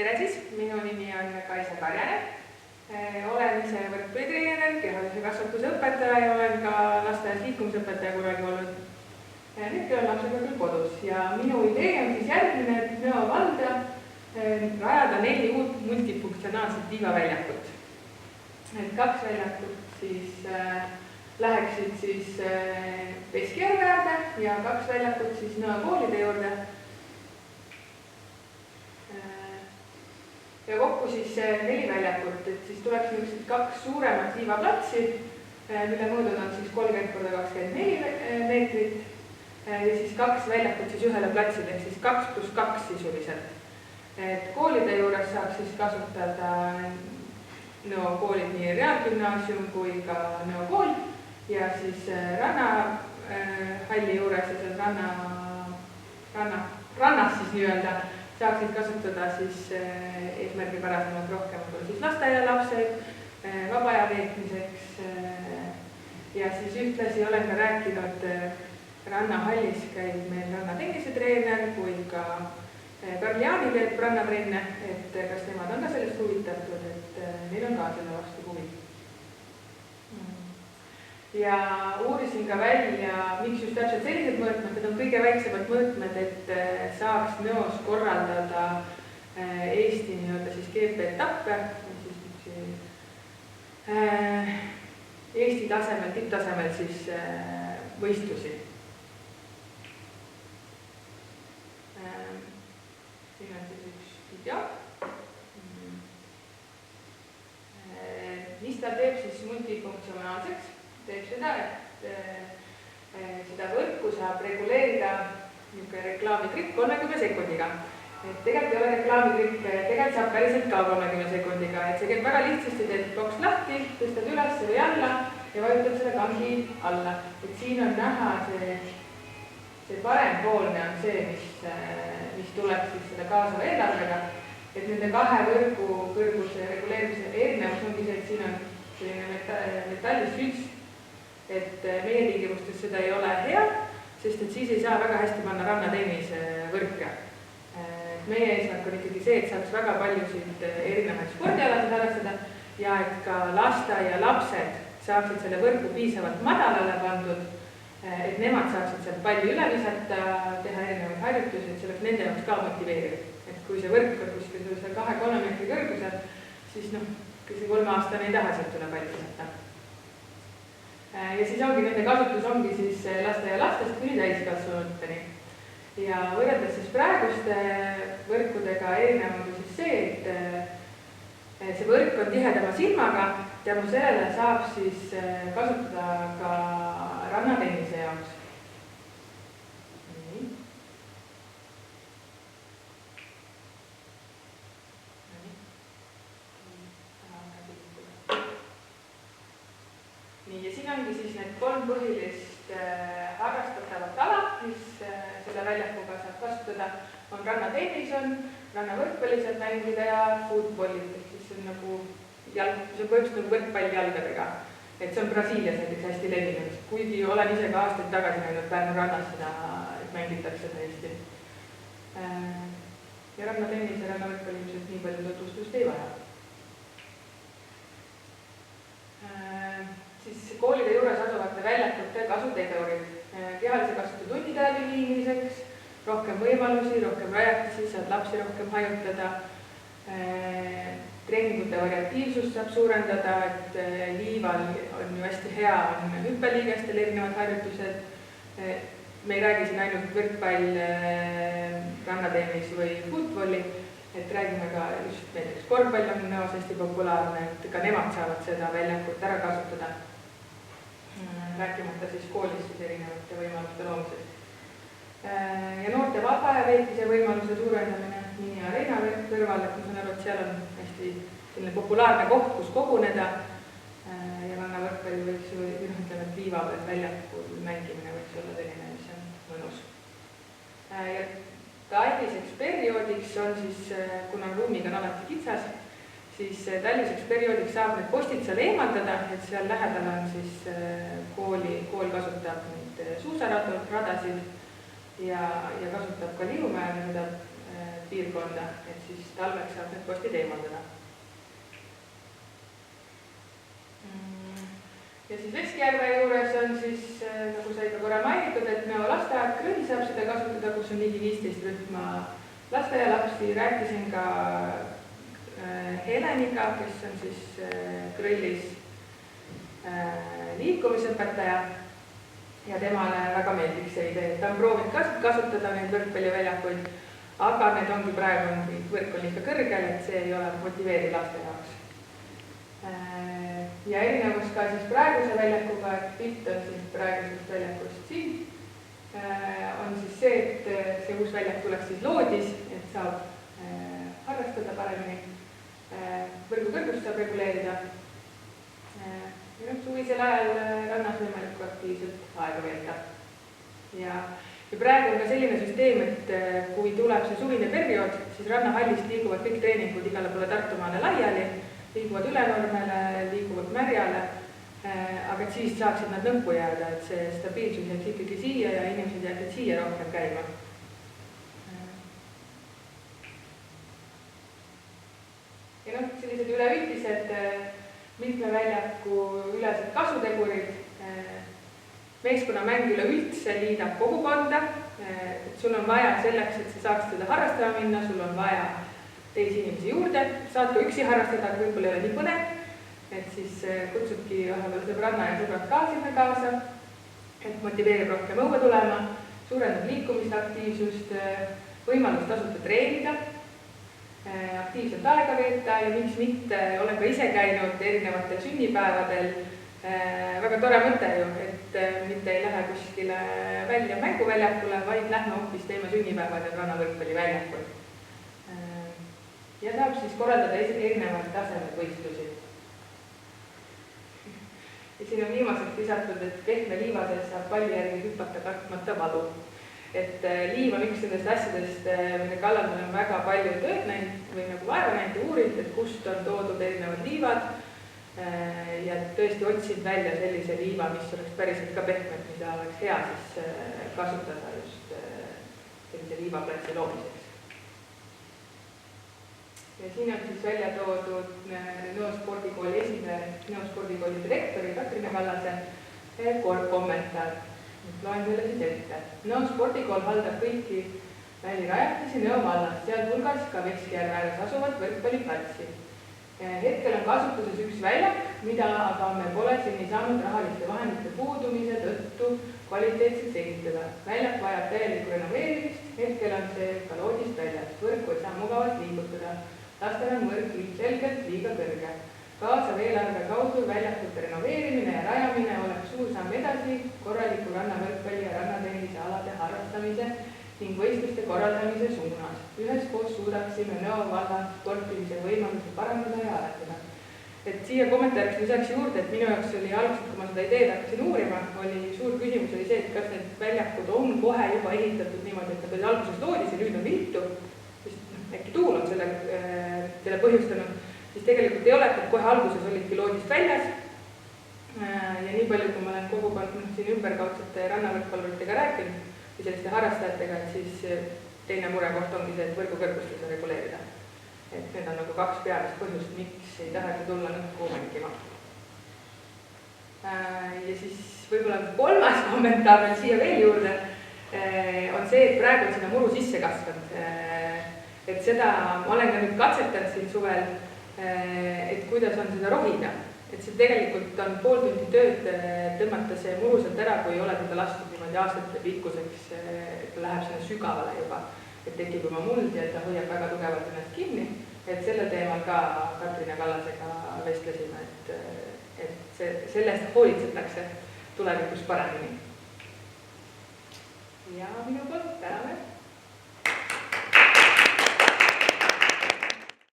Tere siis, minu nimi on Kaisa Karjane. Olen ise võrkpallitreener, kehalise kasvatuse õpetaja ja olen ka lasteaias liikumisõpetaja kunagi olnud. Nüüd olen lapsega küll kodus ja minu idee on siis järgmine, et Nõo valda rajada 4 uut multifunktsionaalset liivaväljakut. 2 väljakut siis läheksid siis Veskjärve äärde ja 2 väljakut siis Nõo koolide juurde. Ja kokku siis 4 väljakut, et siis tuleks niisugused 2 suuremat liivaplatsi, mille mõõdud on siis 30x24 meetrit ja siis 2 väljakut siis ühele platsile, ehk siis 2 + 2 sisuliselt. Et koolide juures saab siis kasutada Nõo koolid nii reaalgümnaasium kui ka Nõo kool ja siis rannahalli juures ja seal rannas siis nii-öelda saaksid kasutada siis eesmärgipärasemalt rohkem siis lasteaialapsed, vaba aja veetmiseks ja siis ühtlasi olen ka rääkinud rannahallis käib meil rannatennisetreener kui ka Karl Jaani teeb rannatrenne, et kas nemad on ka sellest huvitatud, et neil on ka selle vastu huvi. Ja uurisin ka välja, miks just täpselt sellised mõõtmed, need on kõige väiksemad mõõtmed, et saaks Nõos korraldada Eesti nii-öelda siis GP-etappe, Eesti tasemel, tipptasemel siis võistlusi. Siin on siis üks video. Mis ta teeb siis multifunktsionaalseks? Teeb seda, et seda võrku saab reguleerida niisugune reklaamitrikk 30 sekundiga. Et tegelikult ei ole reklaamitrikk, tegelikult saab päriselt ka 30 sekundiga, et see käib väga lihtsasti, teed boks lahti, tõstad üles või alla ja vajutad selle kangi alla. Et siin on näha see parempoolne on see, mis tuleb siis selle kaasava eelarvega. Et nende 2 võrgu kõrguse reguleerimise erinevus ongi see, et siin on selline metallist süts, et meie tingimustes seda ei ole hea, sest et siis ei saa väga hästi panna rannatennise võrke. Meie eesmärk on ikkagi see, et saaks väga paljusid erinevaid spordialasid harrastada ja et ka lasteaialapsed saaksid selle võrgu piisavalt madalale pandud, et nemad saaksid sealt palli üle visata, teha erinevaid harjutusi, et see oleks nende jaoks ka motiveeriv. Et kui see võrk on kuskil 2-3 meetri kõrgusel, siis see 3-aastane ei taha sealt üle palli visata. Ja siis ongi nende kasutus ongi siis lasteaialastest kuni täiskasvanuteni. Ja võrreldes siis praeguste võrkudega erinev on siis see, et see võrk on tihedama silmaga, tänu sellele saab siis kasutada ka rannatennise jaoks. Nii, ja siin ongi siis need 3 põhilist harrastatavat ala, mis selle väljakuga saab kasutada, on rannatennis, rannavõrkpalli saab mängida ja footballid, ehk siis see on nagu põhimõtteliselt nagu võrkpall jalgadega. Et see on Brasiilias näiteks hästi levinud, kuigi olen ise ka aastaid tagasi näinud Pärnu rannas seda, et mängitakse täiesti. Ja rannatennis ja rannavõrkpalli ilmselt nii palju tutvustust ei vaja. Siis koolide juures asuvate väljakute kasutegurid, kehalise kasvatuse tundide läbiviimiseks, rohkem võimalusi, rohkem rajatisi, saad lapsi rohkem hajutada, treeningute variatiivsust saab suurendada, et liival on ju hästi hea, on hüppeliigestel erinevad harjutused. Me ei räägi siin ainult võrkpall, rannatennis või footballi, et räägime ka just näiteks korvpall on Nõos hästi populaarne, et ka nemad saavad seda väljakut ära kasutada. Rääkimata siis koolis siis erinevate võimaluste loomisest. Ja noorte vaba aja veetmise võimaluse suurendamine Mini Areena kõrval, et ma saan aru, et seal on hästi selline populaarne koht, kus koguneda ja rannavõrkpalli võiks ju, ütleme, et liiva peal väljakul mängimine võiks olla selline, mis on mõnus. Ja talviseks perioodiks on siis, kuna ruumiga on alati kitsas, siis talviseks perioodiks saab need postid seal eemaldada, et seal lähedal on siis kool kasutab neid suusaradasid ja kasutab ka liumäe, mida piirkonda, et siis talveks saab need postid eemaldada. Ja siis Veskjärve juures on siis, nagu sai ka korra mainitud, et Nõo lasteaed Krõll saab seda kasutada, kus on ligi 15 rühma lasteaialapsi. Rääkisin ka Heleniga, kes on siis Krõllis liikumisõpetaja ja temale väga meeldiks see idee. Ta on proovinud kasutada neid võrkpalliväljakuid, aga need ongi praegu võrk on ikka kõrgel, et see ei ole motiveeriv laste jaoks. Ja erinevus ka siis praeguse väljakuga, et pilt on siis praegusest väljakust siin, on siis see, et see uus väljak tuleks siis loodis, et saab harrastada paremini, võrgu kõrgust saab reguleerida. Ja suvisel ajal rannas võimalik aktiivselt aega veeta. Ja praegu on ka selline süsteem, et kui tuleb see suvine periood, siis rannahallist liiguvad kõik treeningud igale poole Tartumaale laiali, liiguvad Ülenormele, liiguvad Märjale, aga siis saaksid nad lõppu jääda, et see stabiilsus jääks ikkagi siia ja inimesed jääksid siia rohkem käima. Ja sellised üleüldised mitme väljaku ülesed kasutegurid. Meeskonnamäng üleüldse liidab kogukonda, et sul on vaja selleks, et sa saaks seda harrastama minna, sul on vaja teisi inimesi juurde, saad ka üksi harrastada, aga võib-olla ei ole nii põnev, et siis kutsubki vahepeal sõbranna ja sõbrad ka sinna kaasa, et motiveerib rohkem õue tulema, suurendab liikumist, aktiivsust, võimalust tasuta treenida, aktiivselt aega veeta ja miks mitte, olen ka ise käinud erinevatel sünnipäevadel, väga tore mõte ju, et mitte ei lähe kuskile välja mänguväljakule, vaid lähme hoopis teeme sünnipäevad ja rannavõrkpalliväljakul. Ja saab siis korraldada erinevad tasemed võistlusi. Ja siin on viimaseks lisatud, et pehme liiva sees saab palli järgi hüpata kartmata valu. Et liiv on üks nendest asjadest, mille kallal meil on väga palju tööd näinud või nagu vaeva näinud ja uurinud, et kust on toodud erinevad liivad ja tõesti otsid välja sellise liiva, mis oleks päriselt ka pehmed, mida oleks hea siis kasutada just sellise liivaplatsi loomiseks. Ja siin on siis välja toodud Nõo spordikooli esindaja, Nõo spordikooli direktori Katrine Kallase kommentaar. Loen selle siis ette. Nõo spordikool haldab kõiki välirajatisi Nõo vallas, sealhulgas ka Veskjärve ääres asuvat võrkpalliplatsi. Hetkel on kasutuses üks väljak, mida aga me pole seni saanud rahaliste vahendite puudumise tõttu kvaliteetseks ehitada. Väljak vajab täielikku renoveerimist, hetkel on see ka loodist väljas. Võrku ei saa mugavalt liigutada. Lastel on võrk ilmselgelt liiga kõrge. Kaasav eelarve kaudu väljakute renoveerimine ja rajamine oleks suur samm edasi korraliku rannavõrkpalli ja rannatennise alade harrastamise ning võistluste korraldamise suunas. Üheskoos suudaksime Nõo valla sportimise võimalusi parandada ja arendada. Et siia kommentaariks lisaks juurde, et minu jaoks oli alguselt, kui ma seda ideed hakkasin uurima, oli suur küsimus oli see, et kas need väljakud on kohe juba ehitatud niimoodi, et nad olid alguses loodis ja nüüd on viltu, sest äkki tuul on selle põhjustanud, siis tegelikult ei ole, et kohe alguses olidki loodist väljas. Ja nii palju, kui ma olen kogukond siin ümberkaudsete rannavõrkpalluritega rääkinud või selliste harrastajatega, et siis teine murekoht ongi see, et võrgu kõrgust ei saa reguleerida. Et need on nagu kaks pealist põhjust, miks ei taheta tulla nõkku mängima. Ja siis võib-olla kolmas kommentaar veel siia veel juurde on see, et praegu on sinna muru sisse kasvanud. Et seda ma olen ka nüüd katsetanud siin suvel, et kuidas on seda rohida. Et see tegelikult on pool tundi tööd tõmmata see muru sealt ära, kui ei ole teda lastud niimoodi aastate pikkuseks, et ta läheb sinna sügavale juba, et tekib juba muld ja ta hoiab väga tugevalt ennast kinni. Et selle teemal ka Katrine Kallasega vestlesime, et sellest hoolitsetakse tulevikus paremini. Ja minu poolt täname.